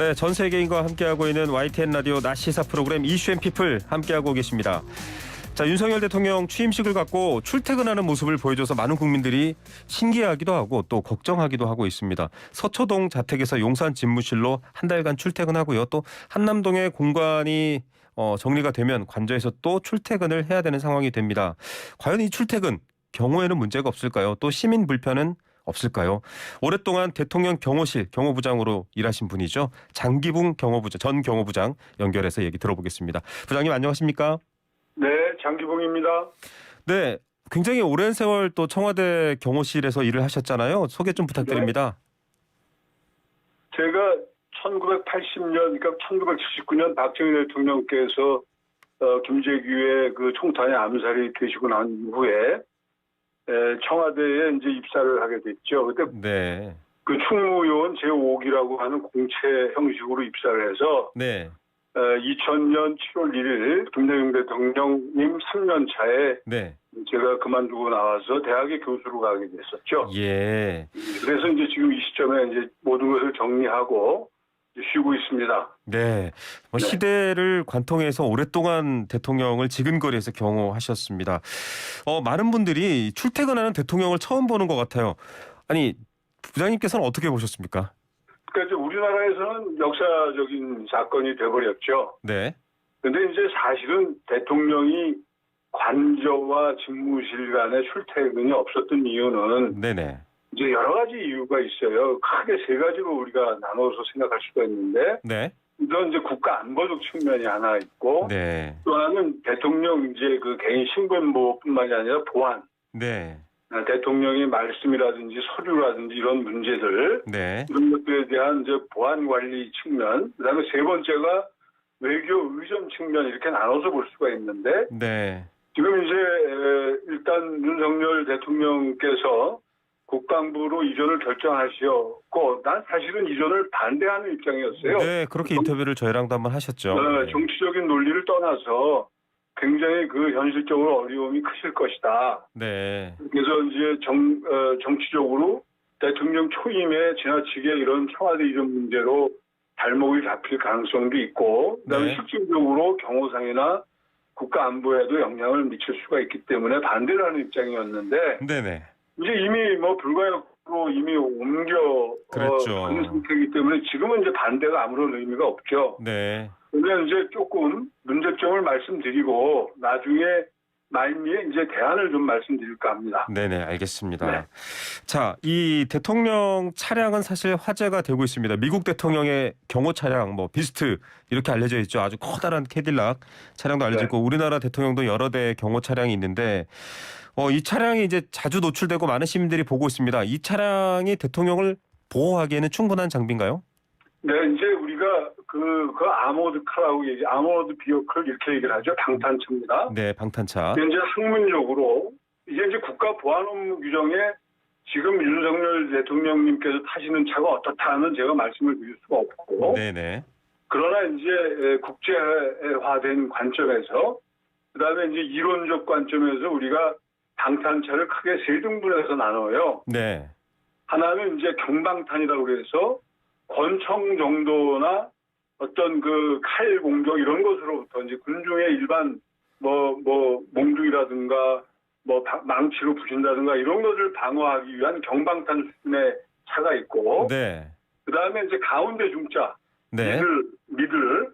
네, 전 세계인과 함께하고 있는 YTN 라디오 낮 시사 프로그램 이슈 앤 피플 함께하고 계십니다. 자, 윤석열 대통령 취임식을 갖고 출퇴근하는 모습을 보여줘서 많은 국민들이 신기해하기도 하고 또 걱정하기도 하고 있습니다. 서초동 자택에서 용산 집무실로 한 달간 출퇴근하고요. 또 한남동의 공간이 정리가 되면 관저에서 또 출퇴근을 해야 되는 상황이 됩니다. 과연 이 출퇴근 경호에는 문제가 없을까요? 또 시민 불편은 없을까요? 오랫동안 대통령 경호실 경호부장으로 일하신 분이죠. 장기붕 전 경호부장 연결해서 얘기 들어보겠습니다. 부장님 안녕하십니까? 네, 장기봉입니다. 네, 굉장히 오랜 세월 또 청와대 경호실에서 일을 하셨잖아요. 소개 좀 부탁드립니다. 네. 제가 1980년, 그러니까 1979년 박정희 대통령께서 김재규의 그 총탄의 암살이 되시고 난 이후에 청와대에 이제 입사를 하게 됐죠. 그때 네. 그 충무요원 제5기라고 하는 공채 형식으로 입사를 해서 네. 2000년 7월 1일 김대중 대통령님 3년 차에 네. 제가 그만두고 나와서 대학의 교수로 가게 됐었죠. 예. 그래서 이제 지금 이 시점에 이제 모든 것을 정리하고 이제 쉬고 있습니다. 네. 시대를 관통해서 오랫동안 대통령을 지근거리에서 경호하셨습니다. 많은 분들이 출퇴근하는 대통령을 처음 보는 것 같아요. 아니, 부장님께서는 어떻게 보셨습니까? 그러니까 이제 우리나라에서는 역사적인 사건이 돼버렸죠. 네. 근데 이제 사실은 대통령이 관저와 집무실 간에 출퇴근이 없었던 이유는 네네. 이제 여러 가지 이유가 있어요. 크게 세 가지로 우리가 나눠서 생각할 수가 있는데, 네. 이건 이제 국가 안보적 측면이 하나 있고, 네. 또 하나는 대통령 이제 그 개인 신변보호뿐만이 아니라 보안, 네. 대통령의 말씀이라든지 서류라든지 이런 문제들, 네. 이런 것들에 대한 이제 보안 관리 측면, 그다음에 세 번째가 외교 의전 측면 이렇게 나눠서 볼 수가 있는데, 네. 지금 이제 일단 윤석열 대통령께서 국방부로 이전을 결정하시었고, 난 사실은 이전을 반대하는 입장이었어요. 네, 그렇게 인터뷰를 저희랑도 한번 하셨죠. 정치적인 논리를 떠나서 굉장히 그 현실적으로 어려움이 크실 것이다. 네. 그래서 이제 정치적으로 대통령 초임에 지나치게 이런 청와대 이전 문제로 발목이 잡힐 가능성도 있고, 그다음에 네. 실질적으로 경호상이나 국가 안보에도 영향을 미칠 수가 있기 때문에 반대를 하는 입장이었는데, 네네. 이제 이미 뭐 불가역으로 이미 옮겨 그랬죠. 가는 상태이기 때문에 지금은 이제 반대가 아무런 의미가 없죠. 네. 그런데 이제 조금 문제점을 말씀드리고 나중에 말미에 이제 대안을 좀 말씀드릴까 합니다. 네네, 알겠습니다. 네. 자, 이 대통령 차량은 사실 화제가 되고 있습니다. 미국 대통령의 경호 차량, 비스트 이렇게 알려져 있죠. 아주 커다란 캐딜락 차량도 알려져 있고, 우리나라 대통령도 여러 대의 경호 차량이 있는데, 이 차량이 이제 자주 노출되고 많은 시민들이 보고 있습니다. 이 차량이 대통령을 보호하기에는 충분한 장비인가요? 네, 이제 우리가 그 아모드 카라고 아모드 비어클 이렇게 얘기를 하죠. 방탄차입니다. 네, 방탄차. 이제 학문적으로 이제 국가 보안 업무 규정에 지금 윤석열 대통령님께서 타시는 차가 어떻다는 제가 말씀을 드릴 수가 없고, 네네. 그러나 이제 국제화된 관점에서, 그다음에 이제 이론적 관점에서 우리가 방탄차를 크게 세 등분해서 나눠요. 네. 하나는 이제 경방탄이라고 그래서 권총 정도나 어떤 그 칼 공격 이런 것으로부터 이제 군중의 일반 몽둥이라든가 망치로 부신다든가 이런 것을 방어하기 위한 경방탄 수준의 차가 있고, 네. 그다음에 이제 가운데 중자 네. 미들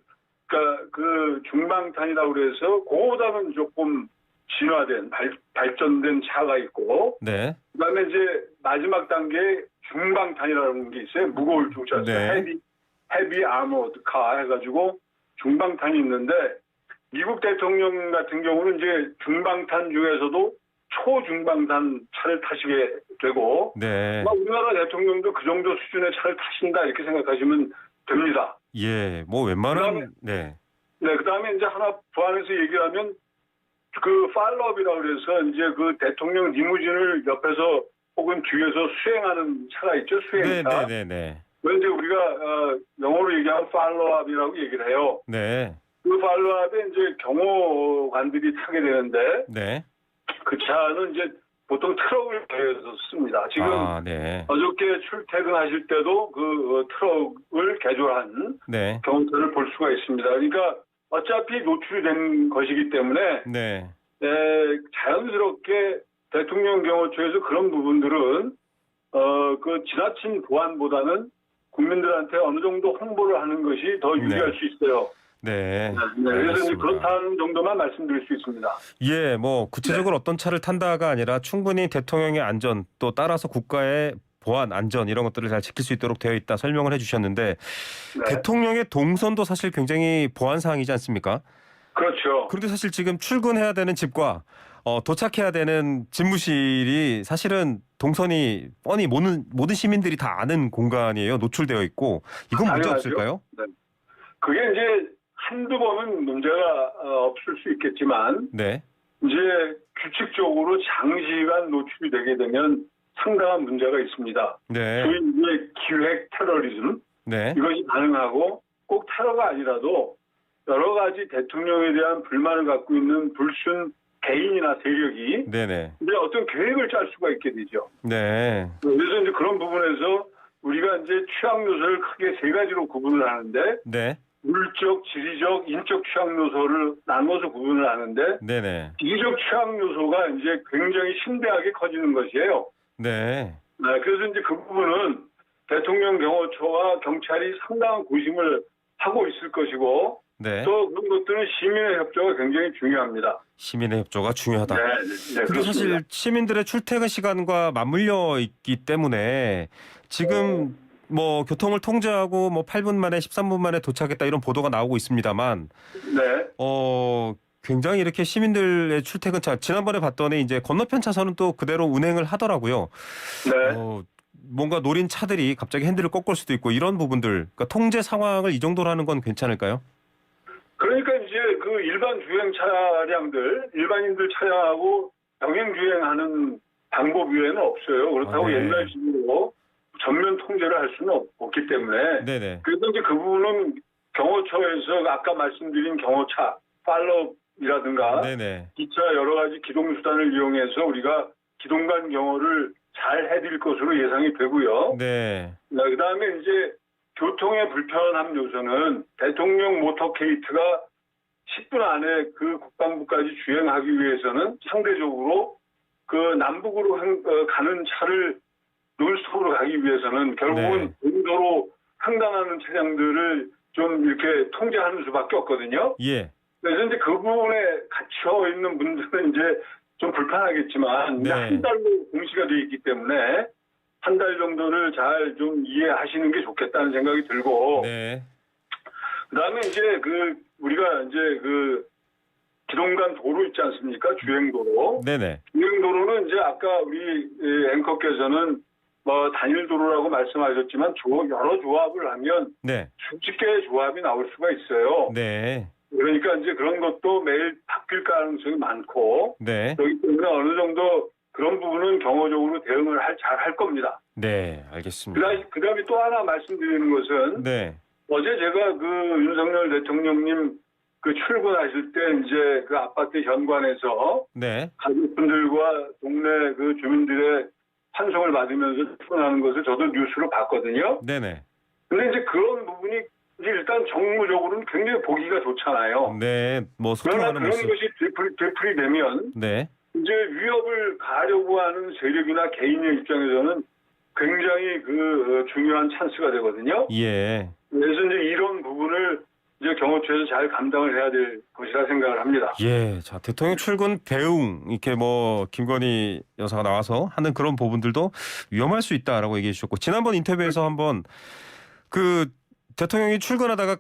그러니까 그 중방탄이라고 그래서 그보다는 조금 진화된 발전된 차가 있고, 네. 그다음에 이제 마지막 단계 중방탄이라는 게 있어요. 무거울 중자, 네. 헤비 아머드 카 해가지고 중방탄이 있는데, 미국 대통령 같은 경우는 이제 중방탄 중에서도 초중방탄 차를 타시게 되고, 네. 우리나라 대통령도 그 정도 수준의 차를 타신다 이렇게 생각하시면 됩니다. 예, 웬만한 네. 네, 그다음에 이제 하나 보완해서 얘기하면 그 팔로업이라고 그래서 이제 그 대통령 리무진을 옆에서 혹은 뒤에서 수행하는 차가 있죠, 수행차. 네네네. 이제 우리가 영어로 얘기하면 팔로업이라고 얘기를 해요. 네. 그 팔로업에 이제 경호관들이 타게 되는데, 네. 그 차는 이제 보통 트럭을 대여서 씁니다. 있습니다. 지금 네. 어저께 출퇴근하실 때도 그 트럭을 개조한 네. 경호차를 볼 수가 있습니다. 그러니까 어차피 노출이 된 것이기 때문에 네. 자연스럽게 대통령 경호처에서 그런 부분들은 그 지나친 보안보다는 국민들한테 어느 정도 홍보를 하는 것이 더 유리할 수 있어요. 네. 그래서 이제 알겠습니다. 그렇다는 정도만 말씀드릴 수 있습니다. 예, 뭐 구체적으로 어떤 차를 탄다가 아니라 충분히 대통령의 안전 또 따라서 국가의 보안 안전 이런 것들을 잘 지킬 수 있도록 되어 있다 설명을 해주셨는데 네. 대통령의 동선도 사실 굉장히 보안 사항이지 않습니까? 그렇죠. 그런데 사실 지금 출근해야 되는 집과 도착해야 되는 집무실이 사실은 동선이 뻔히 모든 시민들이 다 아는 공간이에요. 노출되어 있고 이건 문제 당연하죠. 없을까요? 네. 그게 이제 한두 번은 문제가 없을 수 있겠지만 네. 이제 규칙적으로 장시간 노출이 되게 되면 상당한 문제가 있습니다. 네. 소위 이제 기획 테러리즘 네. 이것이 가능하고 꼭 테러가 아니라도 여러 가지 대통령에 대한 불만을 갖고 있는 불순 개인이나 세력이 네네. 이제 어떤 계획을 짤 수가 있게 되죠. 네. 그래서 이제 그런 부분에서 우리가 이제 취약 요소를 크게 세 가지로 구분을 하는데 네. 물적, 지리적, 인적 취약 요소를 나눠서 구분을 하는데 네네. 지리적 취약 요소가 이제 굉장히 심대하게 커지는 것이에요. 네. 그래서 이제 그 부분은 대통령 경호처와 경찰이 상당한 고심을 하고 있을 것이고 네. 또 그런 것들은 시민의 협조가 굉장히 중요합니다. 시민의 협조가 중요하다. 네, 근데 그렇습니다. 사실 시민들의 출퇴근 시간과 맞물려 있기 때문에 지금 뭐 교통을 통제하고 뭐 8분 만에 13분 만에 도착했다 이런 보도가 나오고 있습니다만 네, 굉장히 이렇게 시민들의 출퇴근차 지난번에 봤더니 이제 건너편 차선은 또 그대로 운행을 하더라고요. 네. 뭔가 노린 차들이 갑자기 핸들을 꺾을 수도 있고 이런 부분들 그러니까 통제 상황을 이 정도로 하는 건 괜찮을까요? 그러니까 이제 그 일반 주행 차량들, 일반인들 차량하고 병행 주행하는 방법 외에는 없어요. 그렇다고 네. 옛날식으로 전면 통제를 할 수는 없기 때문에. 네네. 그래서 이제 그 부분은 경호처에서 아까 말씀드린 경호차, 팔로업이라든가 네네. 기차 여러 가지 기동 수단을 이용해서 우리가 기동간 경호를 잘 해드릴 것으로 예상이 되고요. 네. 그다음에 이제 교통의 불편함 요소는 대통령 모터케이트가 10분 안에 그 국방부까지 주행하기 위해서는 상대적으로 그 남북으로 가는 차를 논스톱으로 가기 위해서는 결국은 공도로 횡단하는 차량들을 좀 이렇게 통제하는 수밖에 없거든요. 예. 그래서 이제 그 부분에 갇혀 있는 분들은 이제 좀 불편하겠지만 네. 한 달로 공시가 돼 있기 때문에 한 달 정도를 잘 좀 이해하시는 게 좋겠다는 생각이 들고 네. 그다음에 이제 우리가 이제 기동간 도로 있지 않습니까? 주행도로. 네네. 주행도로는 이제 아까 우리 앵커께서는 뭐 단일 도로라고 말씀하셨지만 여러 조합을 하면 네. 수십 개의 조합이 나올 수가 있어요. 네. 그러니까 이제 그런 것도 매일 바뀔 가능성이 많고 네. 그렇기 때문에 어느 정도 그런 부분은 경호적으로 대응을 잘 할 겁니다. 네. 알겠습니다. 그다음에 또 하나 말씀드리는 것은 네. 어제 제가 윤석열 대통령님 출근하실 때 이제 그 아파트 현관에서 네. 가족분들과 동네 주민들의 환송을 받으면서 출근하는 것을 저도 뉴스로 봤거든요. 네네. 근데 이제 그런 부분이 이제 일단 정무적으로는 굉장히 보기가 좋잖아요. 네. 뭐 그러나 소통하는 그런 모습. 것이 되풀이되면 네. 이제 위협을 가하려고 하는 세력이나 개인의 입장에서는 굉장히 중요한 찬스가 되거든요. 예. 그래서 이제 이런 부분을 이제 경호처에서 잘 감당을 해야 될 것이라 생각을 합니다. 예. 자, 대통령 출근 대응 이렇게 뭐 김건희 여사가 나와서 하는 그런 부분들도 위험할 수 있다라고 얘기해 주셨고 지난번 인터뷰에서 한번 대통령이 출근하다가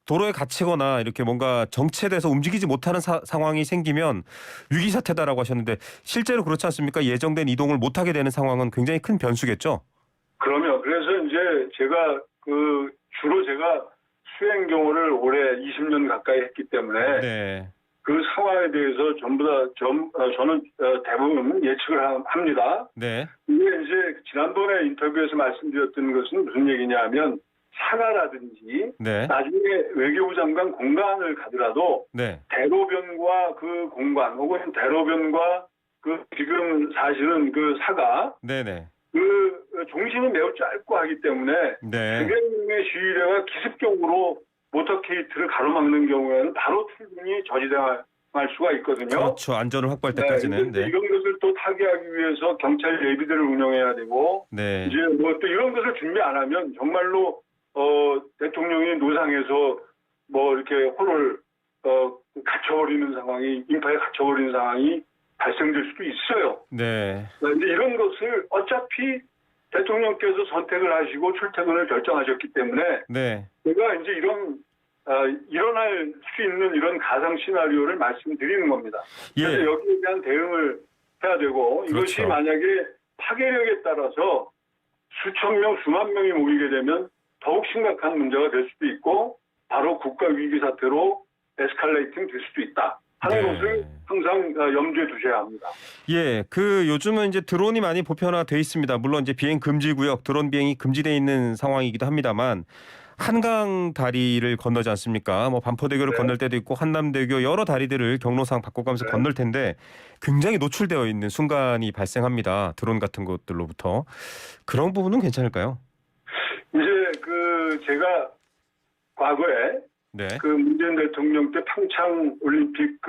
도로에 갇히거나 이렇게 뭔가 정체돼서 움직이지 못하는 상황이 생기면 위기 사태다라고 하셨는데 실제로 그렇지 않습니까? 예정된 이동을 못하게 되는 상황은 굉장히 큰 변수겠죠. 그러면 그래서 이제 제가 주로 제가 수행 경호를 올해 20년 가까이 했기 때문에 네. 그 상황에 대해서 전부 다 저는 대부분 예측을 합니다. 네. 이게 이제 지난번에 인터뷰에서 말씀드렸던 것은 무슨 얘기냐면 사가라든지 네. 나중에 외교부 장관 공간을 가더라도 네. 대로변과 그 공간 혹은 대로변과 그 지금 사실은 그 사가 네네. 그 종신이 매우 짧고 하기 때문에 네. 주변의 시위대가 기습적으로 모터케이트를 가로막는 경우에는 바로 출근이 저지당할 수가 있거든요. 그렇죠. 안전을 확보할 때까지는. 네, 네. 이런 것을 또 타개하기 위해서 경찰 예비대를 운영해야 되고 네. 이제 뭐 또 이런 것을 준비 안 하면 정말로 대통령이 노상에서 뭐 이렇게 홀을 갇혀버리는 상황이 인파에 갇혀버리는 상황이 발생될 수도 있어요. 네. 그런데 이런 것을 어차피 대통령께서 선택을 하시고 출퇴근을 결정하셨기 때문에 네. 제가 이제 일어날 수 있는 이런 가상 시나리오를 말씀드리는 겁니다. 그래서 예. 여기에 대한 대응을 해야 되고 이것이 그렇죠. 만약에 파괴력에 따라서 수천 명, 수만 명이 모이게 되면 더욱 심각한 문제가 될 수도 있고 바로 국가 위기 사태로 에스컬레이팅 될 수도 있다 하는 네. 것을 항상 염두에 두셔야 합니다. 예, 요즘은 이제 드론이 많이 보편화돼 있습니다. 물론 이제 비행 금지 구역, 드론 비행이 금지돼 있는 상황이기도 합니다만 한강 다리를 건너지 않습니까? 뭐 반포대교를 네. 건널 때도 있고 한남대교 여러 다리들을 경로상 바꿔가면서 네. 건널 텐데 굉장히 노출되어 있는 순간이 발생합니다. 드론 같은 것들로부터 그런 부분은 괜찮을까요? 이제 제가 과거에 네, 문재인 대통령 때 평창 올림픽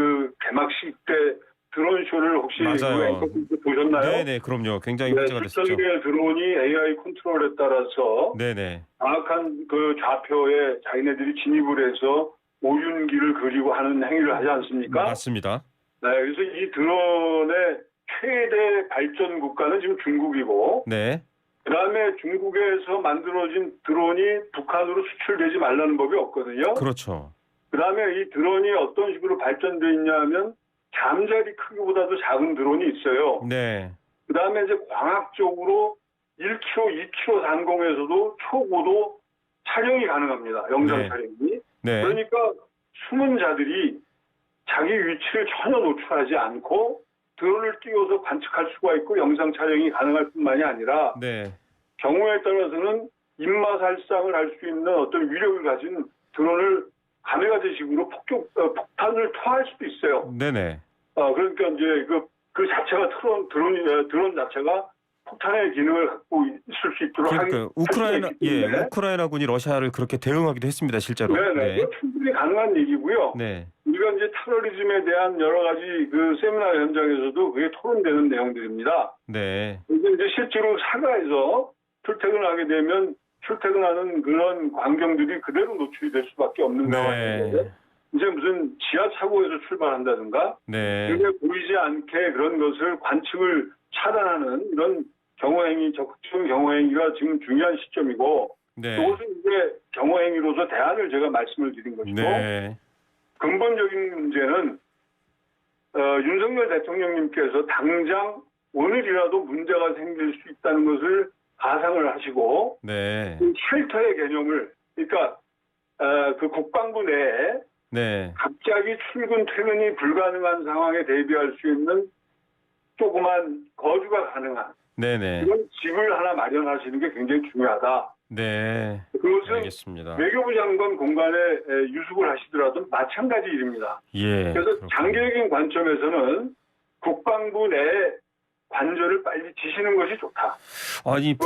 개막식 때 드론 쇼를 혹시 맞아요. 보셨나요? 네네, 그럼요. 굉장히 네, 화제가 수천 됐었죠. 개의 드론이 AI 컨트롤에 따라서 네네, 정확한 좌표에 자기네들이 진입을 해서 오윤기를 그리고 하는 행위를 하지 않습니까? 맞습니다. 네, 그래서 이 드론의 최대 발전 국가는 지금 중국이고, 네, 그다음에 중국에서 만들어진 드론이 북한으로 수출되지 말라는 법이 없거든요. 그렇죠. 그다음에 이 드론이 어떤 식으로 발전돼 있냐 하면 잠자리 크기보다도 작은 드론이 있어요. 네, 그다음에 이제 광학적으로 1km, 2km 상공에서도 초고도 촬영이 가능합니다. 영상 네. 촬영이. 네, 그러니까 숨은 자들이 자기 위치를 전혀 노출하지 않고 드론을 띄워서 관측할 수가 있고 영상 촬영이 가능할 뿐만이 아니라 네, 경우에 따라서는 인마살상을 할 수 있는 어떤 위력을 가진 드론을 가메가제식으로 폭탄을 투하할 수도 있어요. 네네. 그러니까 이제 그 자체가 드론 자체가 폭탄의 기능을 갖고 있을 수 있도록 그러니까 우크라이나군이 러시아를 그렇게 대응하기도 했습니다, 실제로. 네네. 네. 충분히 가능한 얘기고요. 네. 우리가 이제 테러리즘에 대한 여러 가지 세미나 현장에서도 그게 토론되는 내용들입니다. 네. 근데 이제 실제로 사가에서 출퇴근하게 되면 출퇴근하는 그런 광경들이 그대로 노출이 될 수밖에 없는 상황인데 이제 무슨 지하 차고에서 출발한다든가 네. 눈에 보이지 않게 그런 것을 관측을 차단하는 이런 적극적인 경호행위가 지금 중요한 시점이고 네. 그것은 이제 경호행위로서 대안을 제가 말씀을 드린 것이고 네. 근본적인 문제는 윤석열 대통령님께서 당장 오늘이라도 문제가 생길 수 있다는 것을 가상을 하시고 네. 그 쉘터의 개념을 그러니까 국방부 내에 네. 갑자기 출근 퇴근이 불가능한 상황에 대비할 수 있는 조그만 거주가 가능한 네네. 그런 집을 하나 마련하시는 게 굉장히 중요하다. 네. 그것은 알겠습니다. 외교부 장관 공간에 유숙을 하시더라도 마찬가지 일입니다. 예. 그래서 그렇군요. 장기적인 관점에서는 국방부 내에 관절을 빨리 지시는 것이 좋다. 아니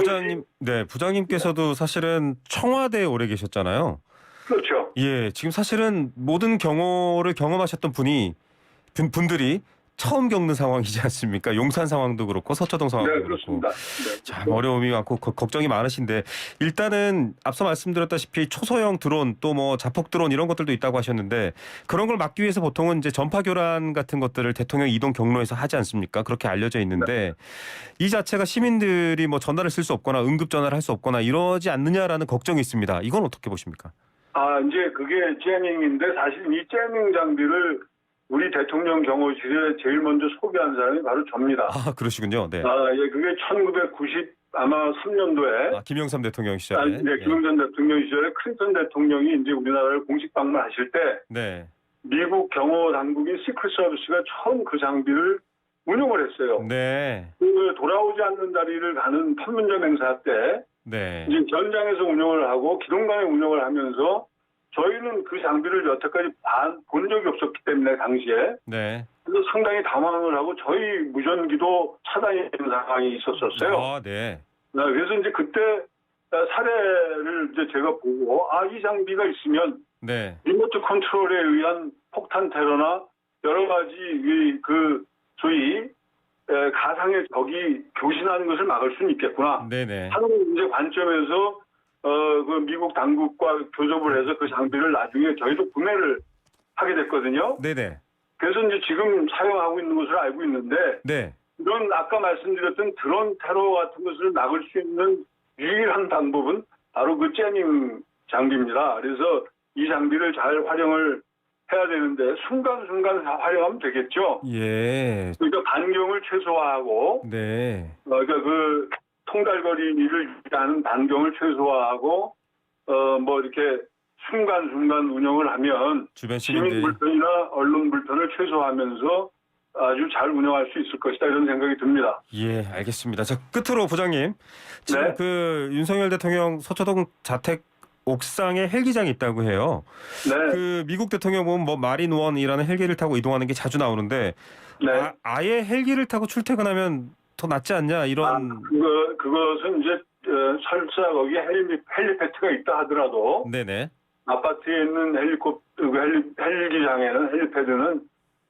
부장님께서도 사실은 청와대에 오래 계셨잖아요. 그렇죠. 예, 지금 사실은 모든 경호를 경험하셨던 분들이 처음 겪는 상황이지 않습니까? 용산 상황도 그렇고 서초동 상황도 네, 그렇고. 그렇습니다. 네. 참 어려움이 많고 걱정이 많으신데 일단은 앞서 말씀드렸다시피 초소형 드론 또 뭐 자폭 드론 이런 것들도 있다고 하셨는데 그런 걸 막기 위해서 보통은 이제 전파 교란 같은 것들을 대통령 이동 경로에서 하지 않습니까? 그렇게 알려져 있는데 이 자체가 시민들이 뭐 전화를 쓸 수 없거나 응급 전화를 할 수 없거나 이러지 않느냐라는 걱정이 있습니다. 이건 어떻게 보십니까? 이제 그게 제밍인데 사실 이 제밍 장비를 우리 대통령 경호실에 제일 먼저 소개한 사람이 바로 접니다. 그러시군요. 네. 예, 그게 1993년도에 김영삼 대통령 시절에. 네, 김영삼 대통령 시절에 클린턴 대통령이 이제 우리나라를 공식 방문하실 때 네. 미국 경호 당국인 시크릿 서비스가 처음 그 장비를 운용을 했어요. 네. 돌아오지 않는 다리를 가는 판문점 행사 때 네. 이제 전장에서 운영을 하고 기동간에 운영을 하면서 저희는 그 장비를 여태까지 본 적이 없었기 때문에 당시에 네. 그래서 상당히 당황을 하고 저희 무전기도 차단이 된 상황이 있었었어요. 아, 네. 그래서 이제 그때 사례를 이제 제가 보고 이 장비가 있으면 네. 리모트 컨트롤에 의한 폭탄 테러나 여러 가지 소위 가상의 적이 교신하는 것을 막을 수는 있겠구나 네네. 하는 이제 관점에서 그 미국 당국과 교섭을 해서 그 장비를 나중에 저희도 구매를 하게 됐거든요. 네네. 그래서 이제 지금 사용하고 있는 것을 알고 있는데 네. 이런 아까 말씀드렸던 드론 테러 같은 것을 막을 수 있는 유일한 방법은 바로 그 제닝 장비입니다. 그래서 이 장비를 잘 활용을 해야 되는데 순간순간 활용하면 되겠죠. 예. 그러니까 반경을 최소화하고 네. 그러니까 그 통달거리를 유지하는 반경을 최소화하고 뭐 이렇게 순간순간 운영을 하면 주변 시민 시민들이. 불편이나 언론 불편을 최소화하면서 아주 잘 운영할 수 있을 것이다 이런 생각이 듭니다. 예, 알겠습니다. 자, 끝으로 부장님. 지금 네. 그 윤석열 대통령 서초동 자택 옥상에 헬기장이 있다고 해요. 네. 그 미국 대통령 보면 뭐 마린원이라는 헬기를 타고 이동하는 게 자주 나오는데 네. 아예 헬기를 타고 출퇴근하면 더 낫지 않냐 이런. 그것은 이제 설사 거기 헬리패드가 있다 하더라도 네네. 아파트에 있는 헬기장에는 헬리패드는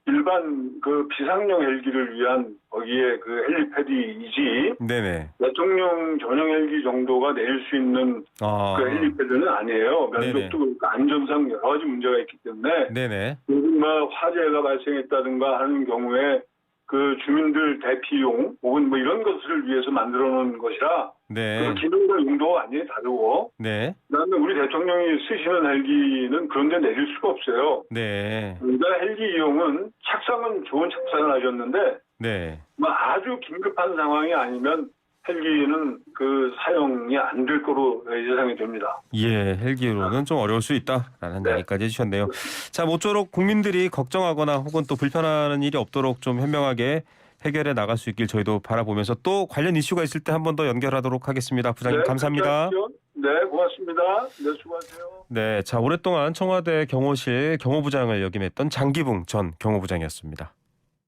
일반 그 비상용 헬기를 위한 거기에 그 헬리패드이지 네네. 대통령 전용 헬기 정도가 내릴 수 있는 그 헬리패드는 아니에요. 면적도 그렇고 안전상 여러 가지 문제가 있기 때문에 네네. 요즘 뭐 화재가 발생했다든가 하는 경우에 그 주민들 대피용 혹은 뭐 이런 것을 위해서 만들어 놓은 것이라 네. 그 기능과 용도가 완전히 다르고 네. 그다음에 우리 대통령이 쓰시는 헬기는 그런 데 내릴 수가 없어요. 네. 그러니까 헬기 이용은 착상은 좋은 착상을 하셨는데 네. 뭐 아주 긴급한 상황이 아니면 헬기는 그 사용이 안 될 거로 예상이 됩니다. 예, 헬기로는 좀 어려울 수 있다라는 네. 이야기까지 해주셨네요. 자, 모쪼록 국민들이 걱정하거나 혹은 또 불편한 일이 없도록 좀 현명하게 해결해 나갈 수 있길 저희도 바라보면서 또 관련 이슈가 있을 때 한 번 더 연결하도록 하겠습니다. 부장님 감사합니다. 네, 고맙습니다. 네, 수고하세요. 네, 자 오랫동안 청와대 경호실 경호부장을 역임했던 장기붕 전 경호부장이었습니다.